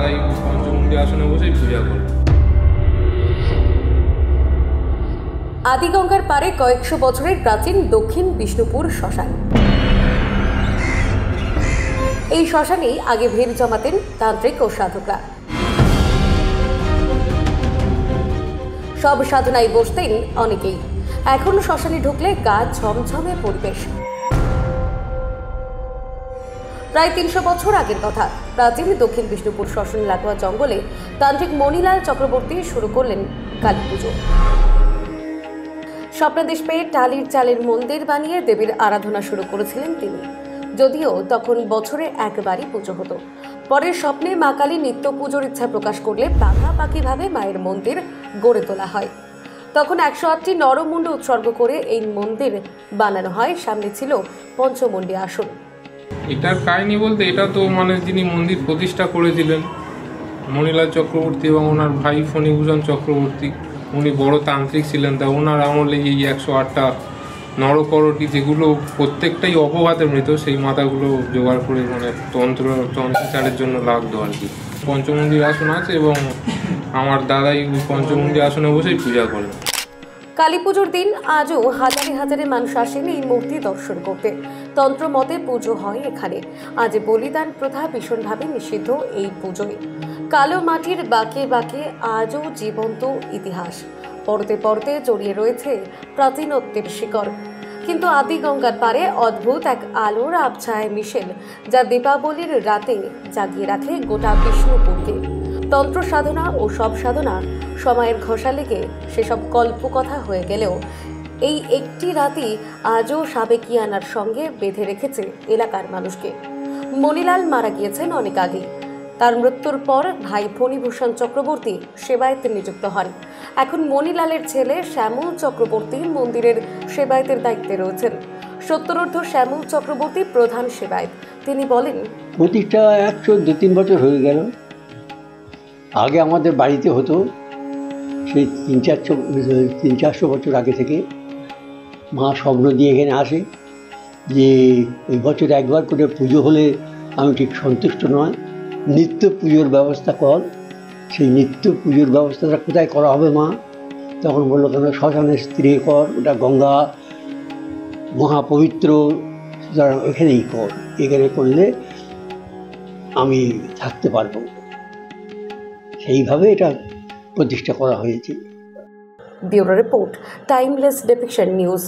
দাদাই পঞ্চমুণ্ডী আসনে বসেই পূজা করে। আদিগঙ্গার পারে কয়েকশো বছরের প্রাচীন দক্ষিণ বিষ্ণুপুর শ্মশান। এই শ্মশানেই আগে ভিড় জমাতেন তান্ত্রিক ও সাধকরা। সব সাধনায় বসতেন অনেকেই। এখন শ্মশানে ঢুকলে গা ছমছমে পরিবেশ। প্রায় ৩০০ বছর আগের কথা। প্রাচীন দক্ষিণ বিষ্ণুপুর শ্মশান লাগোয়া জঙ্গলে তান্ত্রিক মণিলাল চক্রবর্তী শুরু করলেন কালী পুজো। স্বপ্নাদেশ পেয়ে টালির চালের মন্দির বানিয়ে দেবীর আরাধনা শুরু করেছিলেন তিনি। যদিও তখন বছরে একবারই পুজো হতো। পরের স্বপ্নে মা কালী নিত্য পুজোর ইচ্ছা প্রকাশ করলে পাকাপাকিভাবে মায়ের মন্দির গড়ে তোলা হয়। তখন ১০৮টি নরমুণ্ড উৎসর্গ করে এই মন্দির বানানো হয়। সামনে ছিল পঞ্চমুণ্ডী আসন। এটার কাহিনী বলতে, এটা তো যিনি মন্দির প্রতিষ্ঠা করেছিলেন মণিলাল চক্রবর্তী এবং ওনার ভাই ফণীভূষণ চক্রবর্তী, উনি বড় তান্ত্রিক ছিলেন। তা ওনার আমলে এই ১০৮টা নরকরটি, যেগুলো প্রত্যেকটাই অপঘাতে মৃত, সেই মাথাগুলো জোগাড় করে তন্ত্রচারের জন্য লাগতো আর কি। পঞ্চমুণ্ডী আসন আছে এবং আমার দাদাই পঞ্চমুণ্ডী আসনে বসেই পূজা করেন। কালী পুজোর দিন আজও হাজারে হাজারে মানুষ আসেন এই মূর্তি দর্শন করতে। তন্ত্র মতে পুজো হয় এখানে। আজ বলিদান প্রথা ভীষণভাবে নিষিদ্ধ এই পুজোয়। কালো মাটির বাঁকে বাঁকে আজও জীবন্ত ইতিহাস। পরতে পরতে জড়িয়ে রয়েছে প্রাচীনত্বের শিকড়। কিন্তু আদিগঙ্গার পারে অদ্ভুত এক আলোর আবছায় মিশেল, যা দীপাবলির রাতে জাগিয়ে রাখে গোটা বিষ্ণুপুরকে। তন্ত্র সাধনা ও সব সাধনা সময়ের ঘষা লেগে সেসব কল্পকথা হয়ে গেলেও এই একটি রাতই আজও সাবেকিয়ানার সঙ্গে বেঁধে রেখেছে এলাকার মানুষকে। মণিলাল মারা গিয়েছেন অনেক আগে। তার মৃত্যুর পর ভাই ফণীভূষণ চক্রবর্তী সেবায়েতে নিযুক্ত হন। এখন মণিলালের ছেলে শ্যামল চক্রবর্তী মন্দিরের সেবায়েতের দায়িত্বে রয়েছেন। সত্তরোর্ধ্ব শ্যামল চক্রবর্তী প্রধান সেবায়েত। তিনি বলেন, প্রতিষ্ঠা ১০২-৩ বছর হয়ে গেল। আগে আমাদের বাড়িতে হতো, সেই ৩-৪০০ বছর আগে থেকে মা স্বপ্ন দিয়ে এখানে আসে যে ওই বছর একবার করে পুজো হলে আমি ঠিক সন্তুষ্ট নয়, নিত্য পুজোর ব্যবস্থা কর। সেই নিত্য পুজোর ব্যবস্থাটা কোথায় করা হবে মা? তখন বললো, কেন শ্মশানের স্ত্রী কর, ওটা গঙ্গা মহাপবিত্র, সুতরাং এখানেই কর, এখানে করলে আমি থাকতে পারবো। সেইভাবে এটা প্রতিষ্ঠা করা হয়েছে। Bureau report, timeless ডিপিকশন news.